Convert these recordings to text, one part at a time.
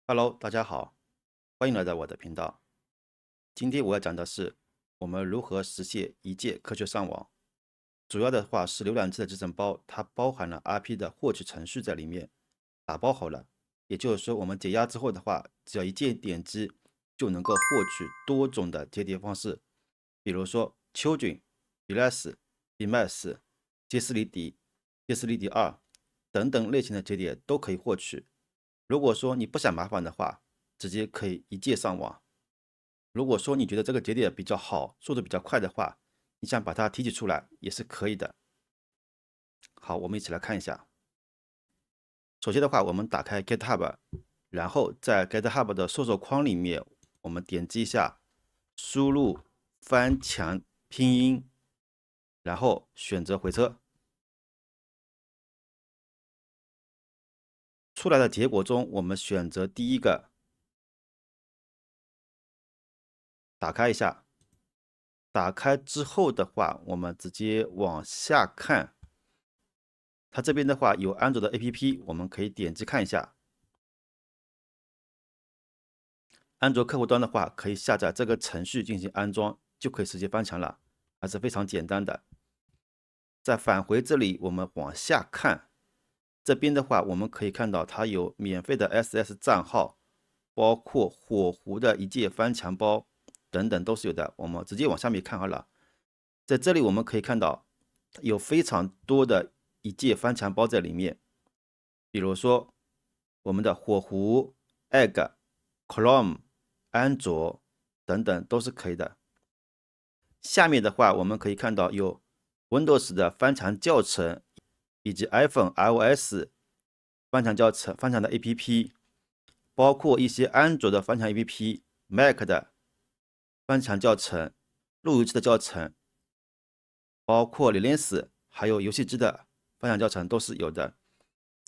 Hello，大家好，欢迎来到我的频道。今天我要讲的是我们如何实现一键科学上网。主要的话是浏览器的集成包，它包含了 RP 的获取程序在里面，打包好了。也就是说，我们解压之后的话，只要一键点击就能够获取多种的折叠方式，比如说秋菌、Relax、Emacs、杰斯里迪、杰斯里迪二等等类型的折叠都可以获取。如果说你不想麻烦的话，直接可以一键上网。如果说你觉得这个节点比较好，速度比较快的话，你想把它提取出来也是可以的。好，我们一起来看一下。首先的话，我们打开 GitHub，然后在 GitHub 的搜索框里面，我们点击一下，输入翻墙拼音，然后选择回车。出来的结果中，我们选择第一个，打开一下。打开之后的话，我们直接往下看，它这边的话有安卓的 APP，我们可以点击看一下。安卓客户端的话，可以下载这个程序进行安装，就可以直接翻墙了，还是非常简单的。再返回这里，我们往下看，这边的话我们可以看到它有免费的 SS 账号，包括火狐的一键翻墙包等等都是有的。我们直接往下面看好了，在这里我们可以看到有非常多的一键翻墙包在里面，比如说我们的火狐、Egg、Chrome、安卓等等都是可以的。下面的话，我们可以看到有 Windows 的翻墙教程，以及 iPhone、iOS 翻墙教程、翻墙的 APP，包括一些安卓的翻墙 APP、Mac 的翻墙教程、路由器的教程，包括 Linux 还有游戏机的翻墙教程都是有的。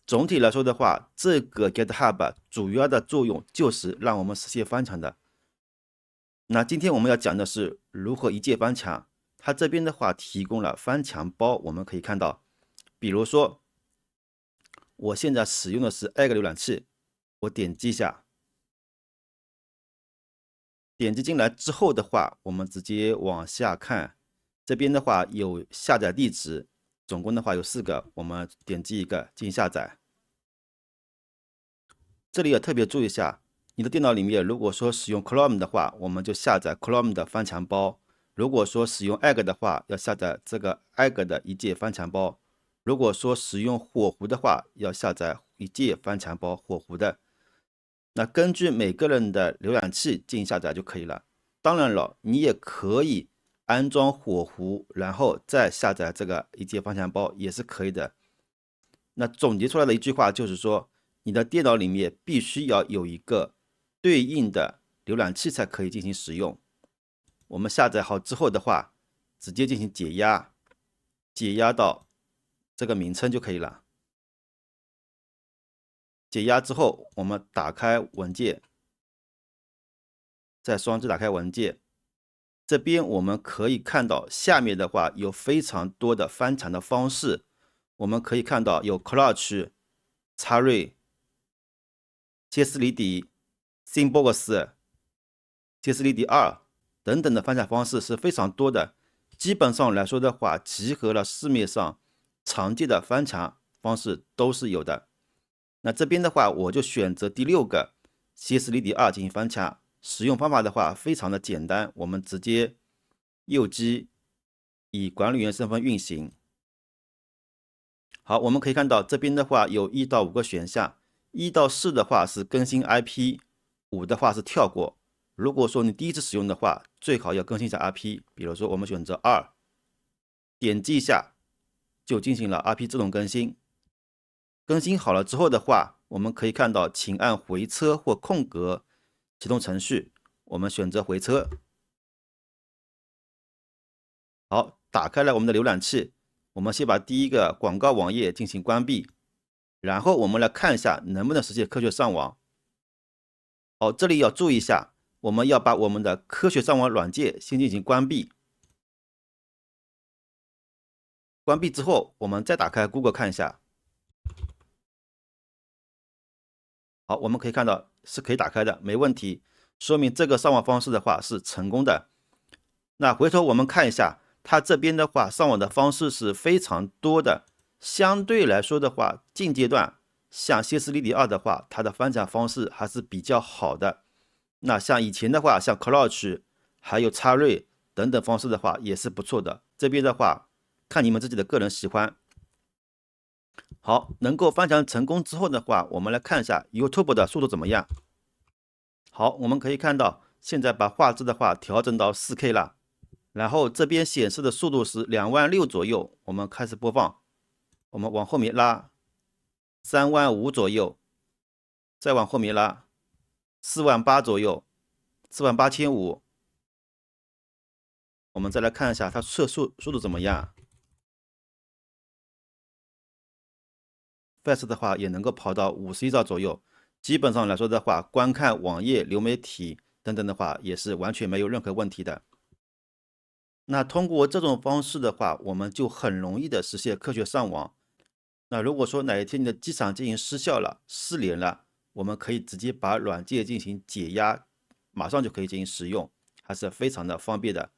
总体来说的话，这个 GitHub 主要的作用就是让我们实现翻墙的。那今天我们要讲的是如何一键翻墙。它这边的话提供了翻墙包，我们可以看到，比如说我现在使用的是 Egg 浏览器，我点击一下，点击进来之后的话，我们直接往下看，这边的话有下载地址，总共的话有4个，我们点击一个进行下载。这里要特别注意一下，你的电脑里面如果说使用 Chrome 的话，我们就下载 Chrome 的翻墙包；如果说使用 Egg 的话，要下载这个 Egg 的一键翻墙包；如果说使用火狐的话，要下载一键翻墙包火狐的。那根据每个人的浏览器进行下载就可以了。当然了，你也可以安装火狐，然后再下载这个一键翻墙包也是可以的。那总结出来的一句话就是说，你的电脑里面必须要有一个对应的浏览器才可以进行使用。我们下载好之后的话，直接进行解压，解压到这个名称就可以了。解压之后，我们打开文件，再双击打开文件，这边我们可以看到下面的话有非常多的翻墙的方式，我们可以看到有 Clutch、插瑞、杰斯里底、Symbox、杰斯里底二等等的翻墙方式是非常多的。基本上来说的话，集合了市面上常见的翻墙方式都是有的。那这边的话，我就选择第6个杰斯里底二进行翻墙。使用方法的话非常的简单，我们直接右击以管理员身份运行。好，我们可以看到这边的话有1到5个选项，1到4的话是更新 IP，5的话是跳过。如果说你第一次使用的话，最好要更新一下 IP。比如说我们选择2，点击一下就进行了 IP 自动更新。更新好了之后的话，我们可以看到，请按回车或空格启动程序。我们选择回车。好，打开了我们的浏览器，我们先把第一个广告网页进行关闭，然后我们来看一下能不能实现科学上网。好，这里要注意一下，我们要把我们的科学上网软件先进行关闭。关闭之后，我们再打开 Google 看一下。好，我们可以看到是可以打开的，没问题，说明这个上网方式的话是成功的。那回头我们看一下，它这边的话上网的方式是非常多的，相对来说的话，近阶段像歇斯底里2的话，它的翻墙方式还是比较好的。那像以前的话，像 Clutch 还有插瑞等等方式的话也是不错的。这边的话看你们自己的个人喜欢。好，能够翻墙成功之后的话，我们来看一下 YouTube 的速度怎么样。好，我们可以看到现在把画质的话调整到 4K 了，然后这边显示的速度是26000左右。我们开始播放，我们往后面拉35000左右，再往后面拉48000左右，48500。我们再来看一下它测速度怎么样。Fast 的话也能够跑到51兆左右，基本上来说的话，观看网页、流媒体等等的话，也是完全没有任何问题的。那通过这种方式的话，我们就很容易的实现科学上网。那如果说哪一天你的机场进行失效了、失联了，我们可以直接把软件进行解压，马上就可以进行使用，还是非常的方便的。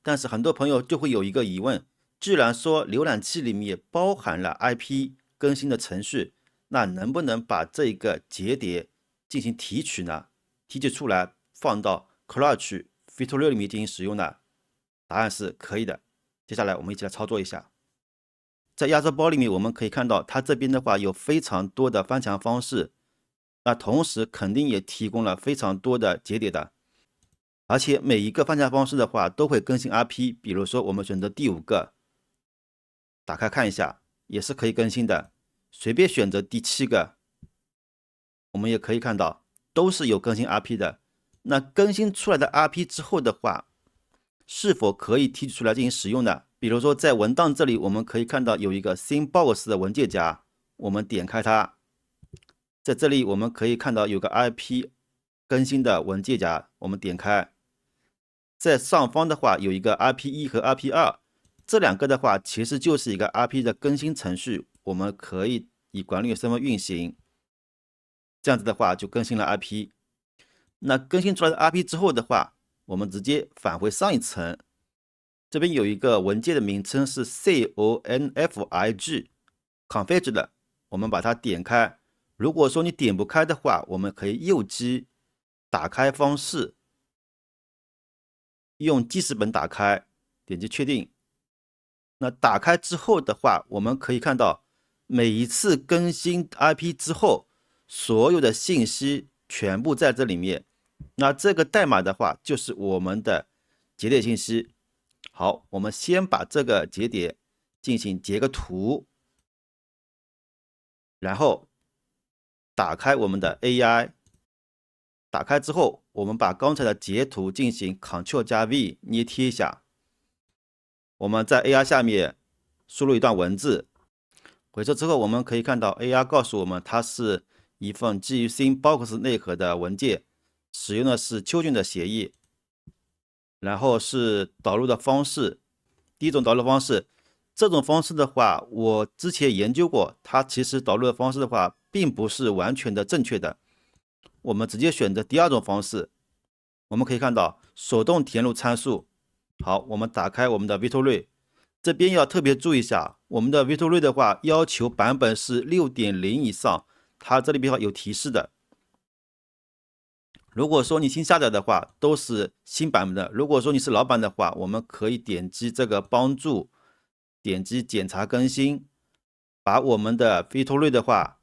但是很多朋友就会有一个疑问，既然说浏览器里面包含了 IP 更新的程序，那能不能把这个节点进行提取呢？提取出来放到 Clutch Feature 里面进行使用呢？答案是可以的。接下来我们一起来操作一下。在压缩包里面，我们可以看到它这边的话有非常多的翻墙方式，那同时肯定也提供了非常多的节点的。而且每一个翻墙方式的话都会更新 RP， 比如说我们选择第5个，打开看一下，也是可以更新的。随便选择第7个，我们也可以看到都是有更新 RP 的。那更新出来的 RP 之后的话，是否可以提取出来进行使用呢？比如说在文档这里，我们可以看到有一个 Synbox 的文件夹，我们点开它，在这里我们可以看到有个 RP 更新的文件夹，我们点开。在上方的话有一个 RP1 和 RP2， 这2个的话其实就是一个 RP 的更新程序，我们可以以管理员身份运行，这样子的话就更新了 RP。那更新出来的 RP 之后的话，我们直接返回上一层，这边有一个文件的名称是 config 的，我们把它点开。如果说你点不开的话，我们可以右击打开方式，用记事本打开，点击确定。那打开之后的话，我们可以看到每一次更新 IP 之后，所有的信息全部在这里面。那这个代码的话，就是我们的节点信息。好，我们先把这个节点进行截个图，然后打开我们的 AI。打开之后，我们把刚才的截图进行 Ctrl+V 捏贴一下。我们在 AR 下面输入一段文字，回车之后，我们可以看到 AR 告诉我们，它是一份基于 Synbox 内核的文件，使用的是秋俊的协议。然后是导入的方式，第一种导入方式，这种方式的话，我之前研究过，它其实导入的方式的话，并不是完全的正确的。我们直接选择第2种方式，我们可以看到手动填入参数。好，我们打开我们的 Vitoray， 这边要特别注意一下，我们的 Vitoray 的话要求版本是 6.0 以上，它这里边有提示的。如果说你新下载的话，都是新版本的。如果说你是老版的话，我们可以点击这个帮助，点击检查更新，把我们的 Vitoray 的话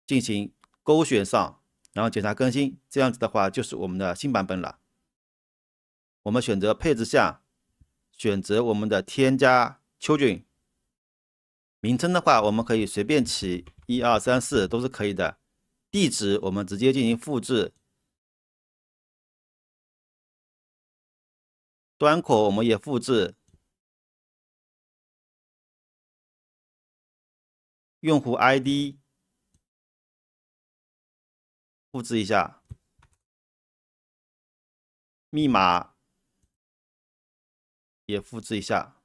进行勾选上，然后检查更新，这样子的话就是我们的新版本了。我们选择配置项，选择我们的添加秋俊，名称的话我们可以随便起，1、2、3、4都是可以的。地址我们直接进行复制。端口我们也复制，用户 ID 复制一下，密码也复制一下。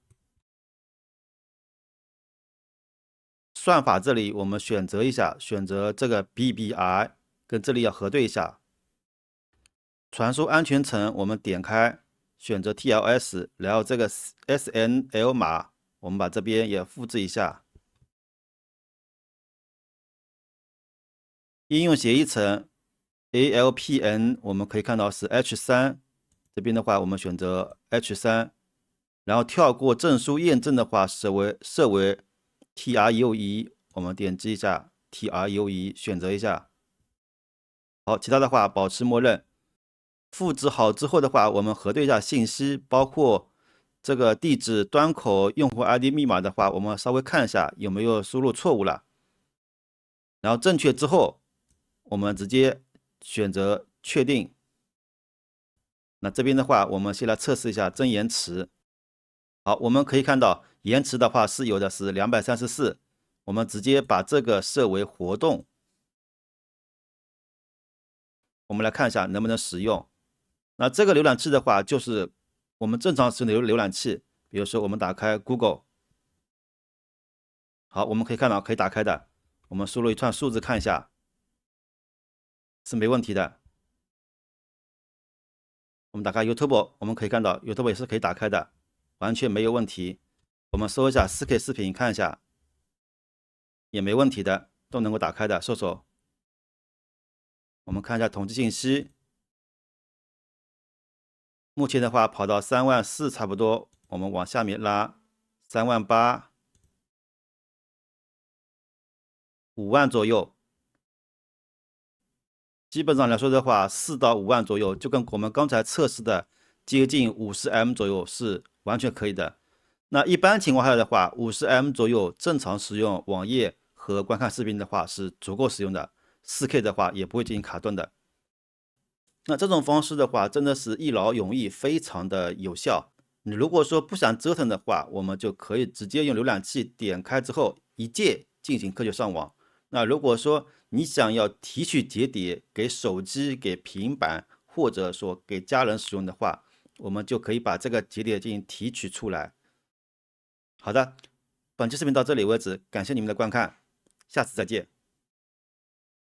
算法这里我们选择一下，选择这个 BBI 跟这里要核对一下。传输安全层我们点开，选择 TLS， 然后这个 SNL 码我们把这边也复制一下。应用协议层 ALPN 我们可以看到是 H3， 这边的话我们选择 H3， 然后跳过证书验证的话设为 TRUE， 我们点击一下 TRUE， 选择一下。好，其他的话保持默认。复制好之后的话，我们核对一下信息，包括这个地址、端口、用户 ID、密码的话，我们稍微看一下有没有输入错误了。然后正确之后，我们直接选择确定。那这边的话，我们先来测试一下真延迟。好，我们可以看到延迟的话是有的是234，我们直接把这个设为活动。我们来看一下能不能使用。那这个浏览器的话，就是我们正常使用的浏览器，比如说我们打开 Google， 好，我们可以看到可以打开的，我们输入一串数字看一下，是没问题的。我们打开 YouTube， 我们可以看到 YouTube 也是可以打开的，完全没有问题。我们搜一下 4K 视频看一下，也没问题的，都能够打开的，搜索。我们看一下统计信息。目前的话跑到34000差不多，我们往下面拉38000、5万左右。基本上来说的话，4到5万左右，就跟我们刚才测试的接近50M 左右是完全可以的。那一般情况下的话，50M 左右正常使用网页和观看视频的话是足够使用的，4K 的话也不会进行卡顿的。那这种方式的话，真的是一劳永逸，非常的有效。你如果说不想折腾的话，我们就可以直接用浏览器点开之后一键进行科学上网。那如果说你想要提取节点给手机、给平板，或者说给家人使用的话，我们就可以把这个节点进行提取出来。好的，本期视频到这里为止，感谢你们的观看，下次再见。